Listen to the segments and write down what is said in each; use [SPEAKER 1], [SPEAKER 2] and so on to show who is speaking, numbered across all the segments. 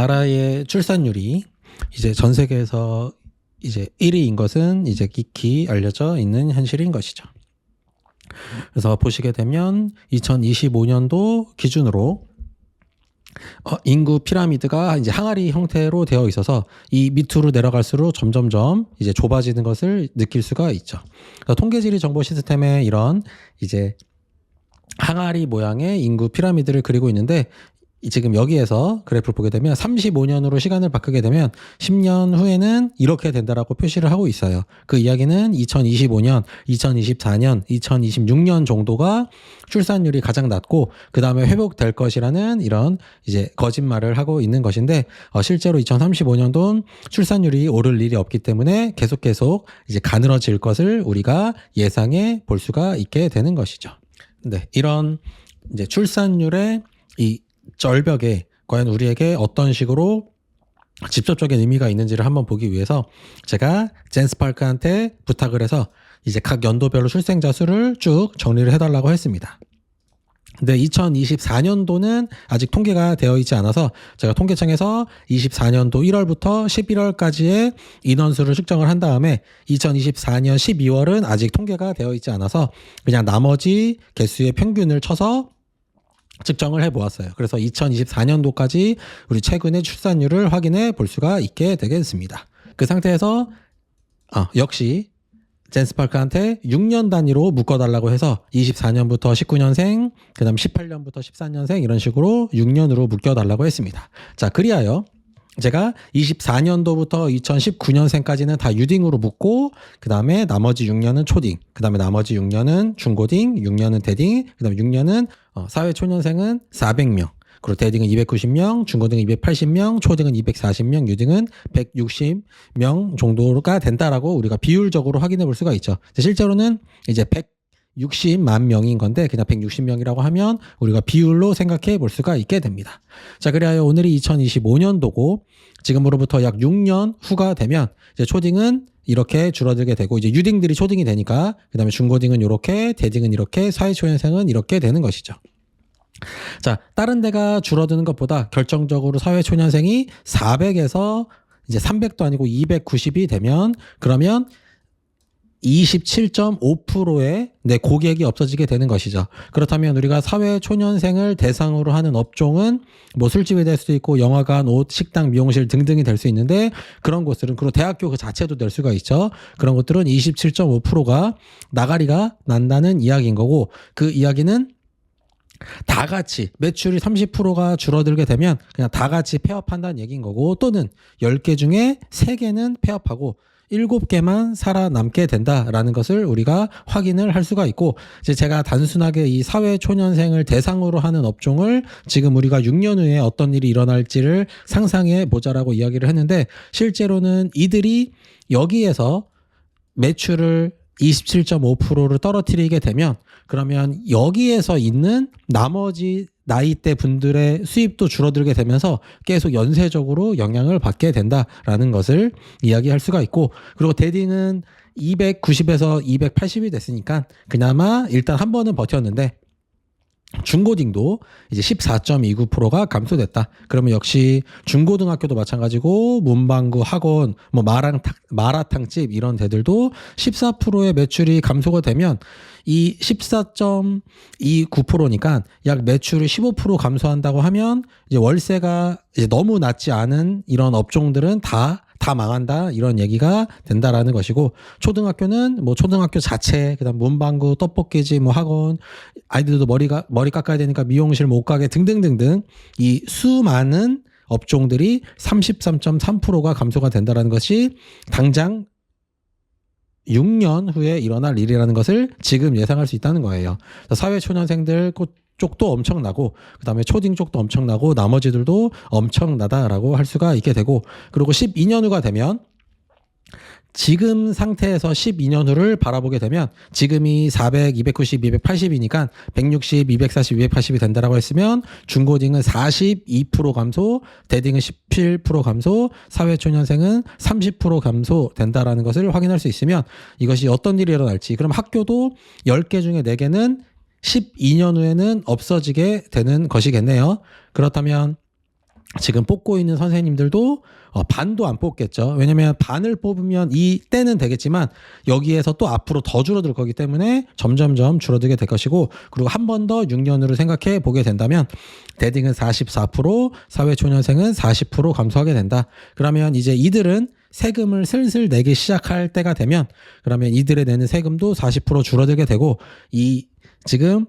[SPEAKER 1] 우리나라의 출산율이 이제 전 세계에서 이제 1위인 것은 이제 익히 알려져 있는 현실인 것이죠. 그래서 보시게 되면 2025년도 기준으로 인구 피라미드가 이제 항아리 형태로 되어 있어서 이 밑으로 내려갈수록 점점점 이제 좁아지는 것을 느낄 수가 있죠. 그래서 통계지리 정보 시스템에 이런 이제 항아리 모양의 인구 피라미드를 그리고 있는데 지금 여기에서 그래프를 보게 되면 35년으로 시간을 바꾸게 되면 10년 후에는 이렇게 된다라고 표시를 하고 있어요. 그 이야기는 2025년, 2024년, 2026년 정도가 출산율이 가장 낮고 그 다음에 회복될 것이라는 이런 이제 거짓말을 하고 있는 것인데 실제로 2035년도는 출산율이 오를 일이 없기 때문에 계속 이제 가늘어질 것을 우리가 예상해 볼 수가 있게 되는 것이죠. 네, 이런 이제 출산율의 이 절벽에 과연 우리에게 어떤 식으로 직접적인 의미가 있는지를 한번 보기 위해서 제가 제임스 파크한테 부탁을 해서 이제 각 연도별로 출생자 수를 쭉 정리를 해달라고 했습니다. 근데 2024년도는 아직 통계가 되어 있지 않아서 제가 통계청에서 24년도 1월부터 11월까지의 인원수를 측정을 한 다음에 2024년 12월은 아직 통계가 되어 있지 않아서 그냥 나머지 개수의 평균을 쳐서 측정을 해보았어요. 그래서 2024년도까지 우리 최근의 출산율을 확인해 볼 수가 있게 되겠습니다. 그 상태에서 역시 제임스 파크한테 6년 단위로 묶어달라고 해서 24년부터 19년생, 그 다음 18년부터 14년생 이런 식으로 6년으로 묶여달라고 했습니다. 자, 그리하여 제가 24년도부터 2019년생까지는 다 유딩으로 묶고 그 다음에 나머지 6년은 초딩, 그 다음에 나머지 6년은 중고딩, 6년은 대딩, 그 다음에 6년은 사회초년생은 400명, 그리고 대딩은 290명, 중고딩은 280명, 초딩은 240명, 유딩은 160명 정도가 된다라고 우리가 비율적으로 확인해 볼 수가 있죠. 실제로는 이제 160만 명인 건데 그냥 160명이라고 하면 우리가 비율로 생각해 볼 수가 있게 됩니다. 자, 그래야 오늘이 2025년도고 지금으로부터 약 6년 후가 되면 이제 초딩은 이렇게 줄어들게 되고 이제 유딩들이 초딩이 되니까 그다음에 중고딩은 이렇게, 대딩은 이렇게, 사회초년생은 이렇게 되는 것이죠. 자, 다른 데가 줄어드는 것보다 결정적으로 사회초년생이 400에서 이제 300도 아니고 290이 되면 그러면 27.5%의 내 고객이 없어지게 되는 것이죠. 그렇다면 우리가 사회초년생을 대상으로 하는 업종은 뭐 술집이 될 수도 있고 영화관, 옷, 식당, 미용실 등등이 될 수 있는데 그런 곳들은 그리고 대학교 그 자체도 될 수가 있죠. 그런 것들은 27.5%가 나가리가 난다는 이야기인 거고 그 이야기는 다 같이 매출이 30%가 줄어들게 되면 그냥 다 같이 폐업한다는 얘기인 거고 또는 10개 중에 3개는 폐업하고 7개만 살아남게 된다라는 것을 우리가 확인을 할 수가 있고 이제 제가 단순하게 이 사회초년생을 대상으로 하는 업종을 지금 우리가 6년 후에 어떤 일이 일어날지를 상상해 보자라고 이야기를 했는데 실제로는 이들이 여기에서 매출을 27.5%를 떨어뜨리게 되면 그러면 여기에서 있는 나머지 나이대 분들의 수입도 줄어들게 되면서 계속 연쇄적으로 영향을 받게 된다라는 것을 이야기할 수가 있고 그리고 대딩은 290에서 280이 됐으니까 그나마 일단 한 번은 버텼는데 중고딩도 이제 14.29%가 감소됐다. 그러면 역시 중고등학교도 마찬가지고 문방구, 학원, 뭐 마라탕집 이런 데들도 14%의 매출이 감소가 되면 이 14.29%니까 약 매출이 15% 감소한다고 하면 이제 월세가 이제 너무 낮지 않은 이런 업종들은 다 망한다 이런 얘기가 된다라는 것이고 초등학교는 뭐 초등학교 자체 그다음 문방구 떡볶이집 뭐 학원 아이들도 머리 깎아야 되니까 미용실 못 가게 등등등등 이 수많은 업종들이 33.3%가 감소가 된다라는 것이 당장 6년 후에 일어날 일이라는 것을 지금 예상할 수 있다는 거예요. 사회초년생들 쪽도 엄청나고 그다음에 초딩 쪽도 엄청나고 나머지들도 엄청나다라고 할 수가 있게 되고 그리고 12년 후가 되면 지금 상태에서 12년 후를 바라보게 되면 지금이 400, 290, 280이니까 160, 240, 280이 된다라고 했으면 중고딩은 42% 감소, 대딩은 17% 감소, 사회초년생은 30% 감소된다라는 것을 확인할 수 있으면 이것이 어떤 일이 일어날지 그럼 학교도 10개 중에 4개는 12년 후에는 없어지게 되는 것이겠네요. 그렇다면 지금 뽑고 있는 선생님들도 반도 안 뽑겠죠. 왜냐하면 반을 뽑으면 이 때는 되겠지만 여기에서 또 앞으로 더 줄어들 거기 때문에 점점점 줄어들게 될 것이고, 그리고 한 번 더 6년으로 생각해 보게 된다면 대딩은 44%, 사회초년생은 40% 감소하게 된다. 그러면 이제 이들은 세금을 슬슬 내기 시작할 때가 되면 그러면 이들의 내는 세금도 40% 줄어들게 되고, 이 지금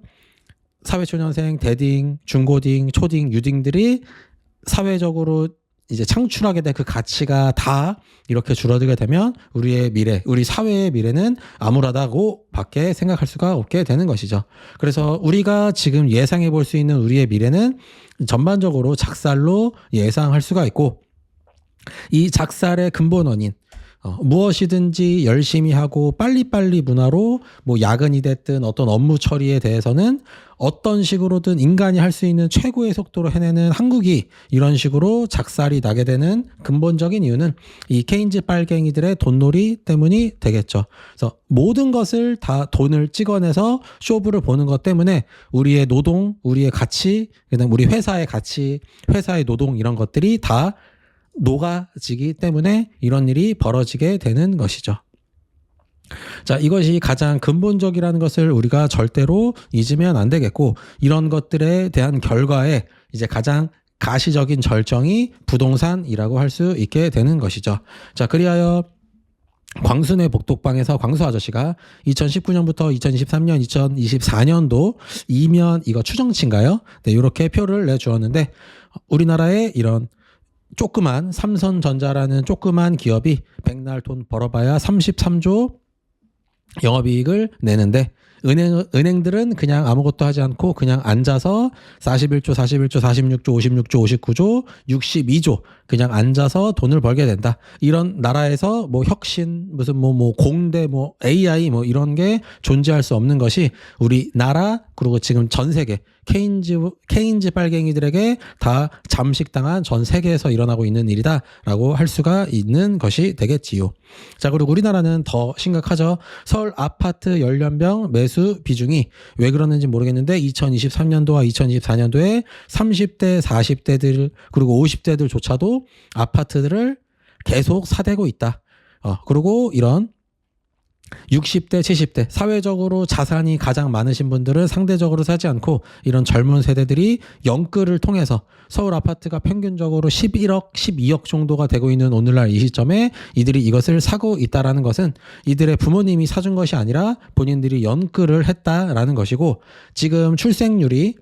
[SPEAKER 1] 사회초년생, 대딩, 중고딩, 초딩, 유딩들이 사회적으로 이제 창출하게 된 그 가치가 다 이렇게 줄어들게 되면 우리의 미래, 우리 사회의 미래는 암울하다고 밖에 생각할 수가 없게 되는 것이죠. 그래서 우리가 지금 예상해 볼 수 있는 우리의 미래는 전반적으로 작살로 예상할 수가 있고, 이 작살의 근본 원인, 무엇이든지 열심히 하고 빨리빨리 문화로 뭐 야근이 됐든 어떤 업무 처리에 대해서는 어떤 식으로든 인간이 할 수 있는 최고의 속도로 해내는 한국이 이런 식으로 작살이 나게 되는 근본적인 이유는 이 케인즈 빨갱이들의 돈놀이 때문이 되겠죠. 그래서 모든 것을 다 돈을 찍어내서 쇼부를 보는 것 때문에 우리의 노동, 우리의 가치, 그다음 우리 회사의 가치, 회사의 노동 이런 것들이 다 녹아지기 때문에 이런 일이 벌어지게 되는 것이죠. 자, 이것이 가장 근본적이라는 것을 우리가 절대로 잊으면 안 되겠고, 이런 것들에 대한 결과에 이제 가장 가시적인 절정이 부동산이라고 할 수 있게 되는 것이죠. 자, 그리하여 광순의 복독방에서 광수 아저씨가 2019년부터 2023년, 2024년도 이면 이거 추정치인가요? 네, 이렇게 표를 내주었는데 우리나라의 이런 조그만 삼성전자라는 조그만 기업이 백날 돈 벌어봐야 33조 영업이익을 내는데 은행들은 그냥 아무것도 하지 않고 그냥 앉아서 41조, 41조, 46조, 56조, 59조, 62조 그냥 앉아서 돈을 벌게 된다. 이런 나라에서 뭐 혁신, 무슨 뭐 공대, 뭐 AI 뭐 이런 게 존재할 수 없는 것이 우리나라 그리고 지금 전 세계 케인즈 빨갱이들에게 다 잠식당한 전 세계에서 일어나고 있는 일이다라고 할 수가 있는 것이 되겠지요. 자, 그리고 우리나라는 더 심각하죠. 서울 아파트 연령별 매수 비중이 왜 그러는지 모르겠는데 2023년도와 2024년도에 30대, 40대들 그리고 50대들조차도 아파트들을 계속 사대고 있다. 그리고 이런 60대, 70대 사회적으로 자산이 가장 많으신 분들은 상대적으로 사지 않고 이런 젊은 세대들이 연끌을 통해서 서울 아파트가 평균적으로 11억, 12억 정도가 되고 있는 오늘날 이 시점에 이들이 이것을 사고 있다라는 것은 이들의 부모님이 사준 것이 아니라 본인들이 연끌을 했다라는 것이고, 지금 출생률이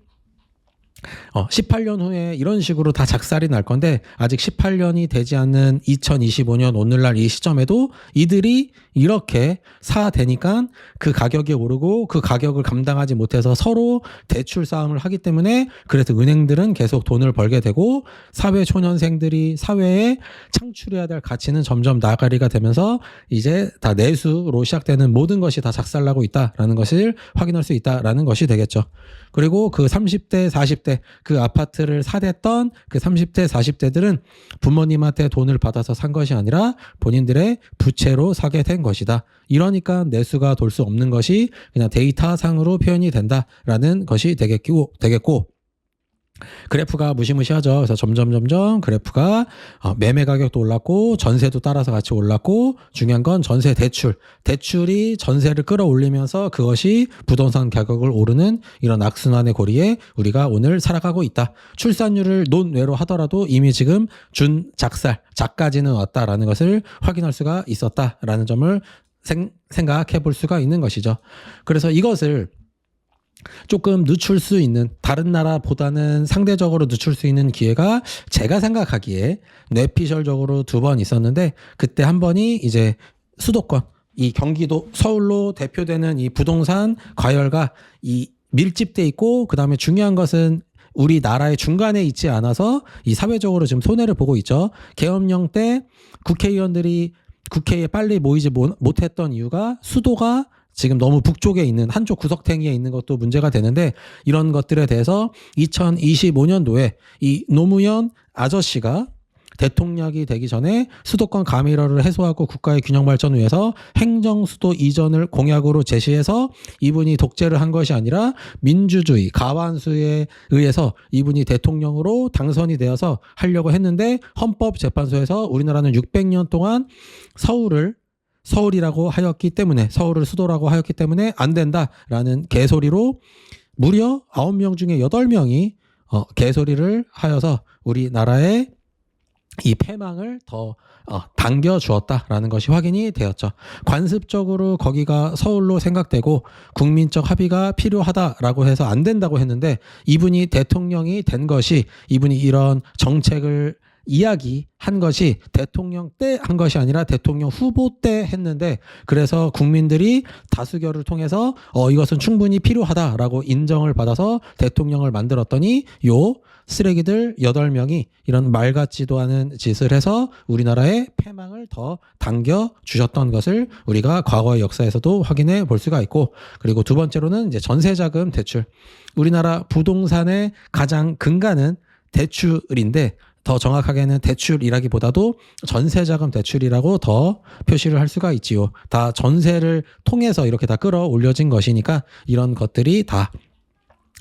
[SPEAKER 1] 18년 후에 이런 식으로 다 작살이 날 건데 아직 18년이 되지 않는 2025년 오늘날 이 시점에도 이들이 이렇게 사대니까 그 가격이 오르고 그 가격을 감당하지 못해서 서로 대출 싸움을 하기 때문에 그래서 은행들은 계속 돈을 벌게 되고 사회 초년생들이 사회에 창출해야 될 가치는 점점 나가리가 되면서 이제 다 내수로 시작되는 모든 것이 다 작살나고 있다라는 것을 확인할 수 있다라는 것이 되겠죠. 그리고 그 30대, 40대 그 아파트를 사댔던 그 30대, 40대들은 부모님한테 돈을 받아서 산 것이 아니라 본인들의 부채로 사게 된 것이다. 이러니까 내수가 돌 수 없는 것이 그냥 데이터상으로 표현이 된다라는 것이 되겠고 그래프가 무시무시하죠. 그래서 점점 그래프가 매매 가격도 올랐고 전세도 따라서 같이 올랐고 중요한 건 전세 대출이 전세를 끌어올리면서 그것이 부동산 가격을 오르는 이런 악순환의 고리에 우리가 오늘 살아가고 있다. 출산율을 논외로 하더라도 이미 지금 작까지는 왔다라는 것을 확인할 수가 있었다라는 점을 생각해 볼 수가 있는 것이죠. 그래서 이것을 조금 늦출 수 있는 다른 나라보다는 상대적으로 늦출 수 있는 기회가 제가 생각하기에 뇌피셜적으로 2번 있었는데 그때 한 번이 이제 수도권 이 경기도 서울로 대표되는 이 부동산 과열과 이 밀집돼 있고 그다음에 중요한 것은 우리나라의 중간에 있지 않아서 이 사회적으로 지금 손해를 보고 있죠. 계엄령 때 국회의원들이 국회에 빨리 모이지 못했던 이유가 수도가 지금 너무 북쪽에 있는 한쪽 구석탱이에 있는 것도 문제가 되는데 이런 것들에 대해서 2025년도에 이 노무현 아저씨가 대통령이 되기 전에 수도권 가밀화를 해소하고 국가의 균형 발전을 위해서 행정 수도 이전을 공약으로 제시해서 이분이 독재를 한 것이 아니라 민주주의 가반수에 의해서 이분이 대통령으로 당선이 되어서 하려고 했는데 헌법재판소에서 우리나라는 600년 동안 서울이라고 하였기 때문에 서울을 수도라고 하였기 때문에 안 된다라는 개소리로 무려 9명 중에 8명이 개소리를 하여서 우리나라의 이 패망을 더 당겨주었다라는 것이 확인이 되었죠. 관습적으로 거기가 서울로 생각되고 국민적 합의가 필요하다라고 해서 안 된다고 했는데 이분이 대통령이 된 것이 이분이 이런 정책을 이야기한 것이 대통령 때 한 것이 아니라 대통령 후보 때 했는데 그래서 국민들이 다수결을 통해서 이것은 충분히 필요하다라고 인정을 받아서 대통령을 만들었더니 요 쓰레기들 8명이 이런 말 같지도 않은 짓을 해서 우리나라의 패망을 더 당겨주셨던 것을 우리가 과거의 역사에서도 확인해 볼 수가 있고 그리고 두 번째로는 이제 전세자금 대출. 우리나라 부동산의 가장 근간은 대출인데 더 정확하게는 대출이라기보다도 전세자금 대출이라고 더 표시를 할 수가 있지요. 다 전세를 통해서 이렇게 다 끌어올려진 것이니까 이런 것들이 다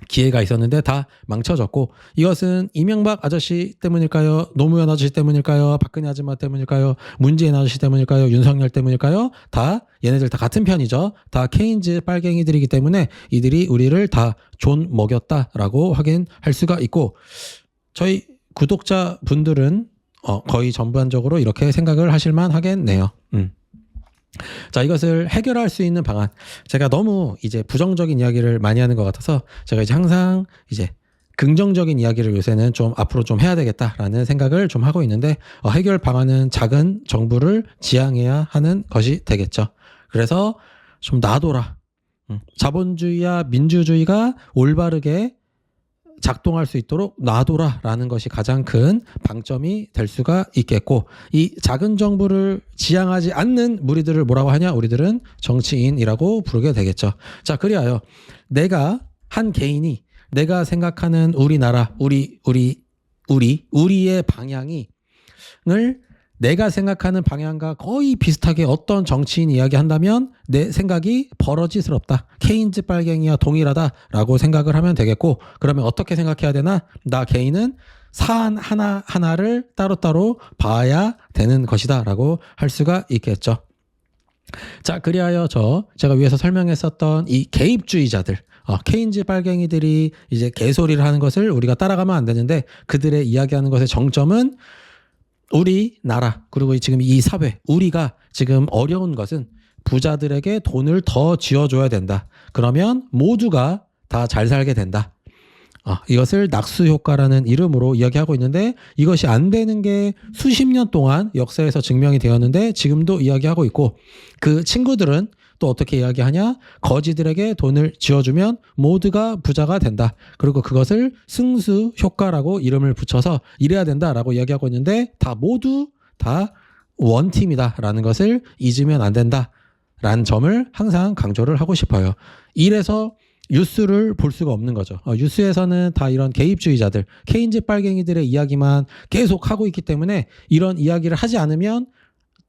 [SPEAKER 1] 기회가 있었는데 다 망쳐졌고 이것은 이명박 아저씨 때문일까요? 노무현 아저씨 때문일까요? 박근혜 아줌마 때문일까요? 문재인 아저씨 때문일까요? 윤석열 때문일까요? 다 얘네들 다 같은 편이죠. 다 케인즈 빨갱이들이기 때문에 이들이 우리를 다 존 먹였다라고 확인할 수가 있고 저희 구독자분들은 거의 전반적으로 이렇게 생각을 하실만 하겠네요. 자, 이것을 해결할 수 있는 방안. 제가 너무 이제 부정적인 이야기를 많이 하는 것 같아서 제가 이제 항상 이제 긍정적인 이야기를 요새는 좀 앞으로 좀 해야 되겠다라는 생각을 좀 하고 있는데 해결 방안은 작은 정부를 지향해야 하는 것이 되겠죠. 그래서 좀 놔둬라. 자본주의와 민주주의가 올바르게 작동할 수 있도록 놔둬라라는 것이 가장 큰 방점이 될 수가 있겠고 이 작은 정부를 지향하지 않는 무리들을 뭐라고 하냐? 우리들은 정치인이라고 부르게 되겠죠. 자, 그리하여 내가 한 개인이 내가 생각하는 우리나라 우리의 방향을 내가 생각하는 방향과 거의 비슷하게 어떤 정치인 이야기한다면 내 생각이 버러지스럽다. 케인즈 빨갱이와 동일하다라고 생각을 하면 되겠고 그러면 어떻게 생각해야 되나? 나 개인은 사안 하나하나를 따로따로 봐야 되는 것이다 라고 할 수가 있겠죠. 자, 그리하여 제가 위에서 설명했었던 이 개입주의자들 케인즈 빨갱이들이 이제 개소리를 하는 것을 우리가 따라가면 안 되는데 그들의 이야기하는 것의 정점은 우리나라 그리고 지금 이 사회 우리가 지금 어려운 것은 부자들에게 돈을 더 쥐어줘야 된다. 그러면 모두가 다 잘 살게 된다. 이것을 낙수효과라는 이름으로 이야기하고 있는데 이것이 안 되는 게 수십 년 동안 역사에서 증명이 되었는데 지금도 이야기하고 있고 그 친구들은 또 어떻게 이야기하냐? 거지들에게 돈을 쥐어주면 모두가 부자가 된다. 그리고 그것을 승수효과라고 이름을 붙여서 이래야 된다라고 이야기하고 있는데 모두 다 원팀이다라는 것을 잊으면 안 된다라는 점을 항상 강조를 하고 싶어요. 이래서 뉴스를 볼 수가 없는 거죠. 뉴스에서는 다 이런 개입주의자들, 케인즈 빨갱이들의 이야기만 계속 하고 있기 때문에 이런 이야기를 하지 않으면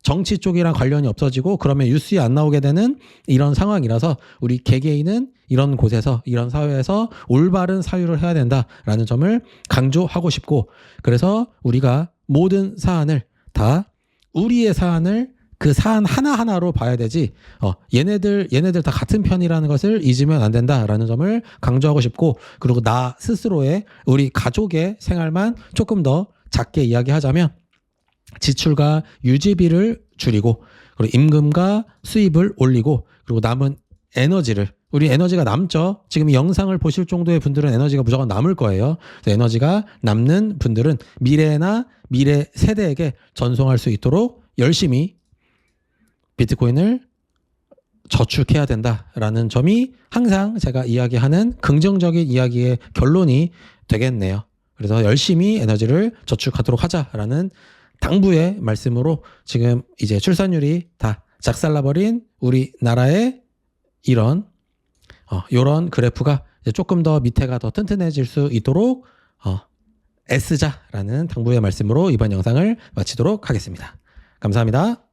[SPEAKER 1] 정치 쪽이랑 관련이 없어지고 그러면 뉴스에 안 나오게 되는 이런 상황이라서 우리 개개인은 이런 곳에서 이런 사회에서 올바른 사유를 해야 된다라는 점을 강조하고 싶고 그래서 우리가 모든 사안을 다 우리의 사안을 그 사안 하나하나로 봐야 되지 얘네들 다 같은 편이라는 것을 잊으면 안 된다라는 점을 강조하고 싶고 그리고 나 스스로의 우리 가족의 생활만 조금 더 작게 이야기하자면 지출과 유지비를 줄이고 그리고 임금과 수입을 올리고 그리고 남은 우리 에너지가 남죠. 지금 이 영상을 보실 정도의 분들은 에너지가 무조건 남을 거예요. 그래서 에너지가 남는 분들은 미래 세대에게 전송할 수 있도록 열심히 비트코인을 저축해야 된다라는 점이 항상 제가 이야기하는 긍정적인 이야기의 결론이 되겠네요. 그래서 열심히 에너지를 저축하도록 하자라는 당부의 말씀으로 지금 이제 출산율이 다 작살나버린 우리나라의 이런 그래프가 이제 조금 더 밑에가 더 튼튼해질 수 있도록 애쓰자라는 당부의 말씀으로 이번 영상을 마치도록 하겠습니다. 감사합니다.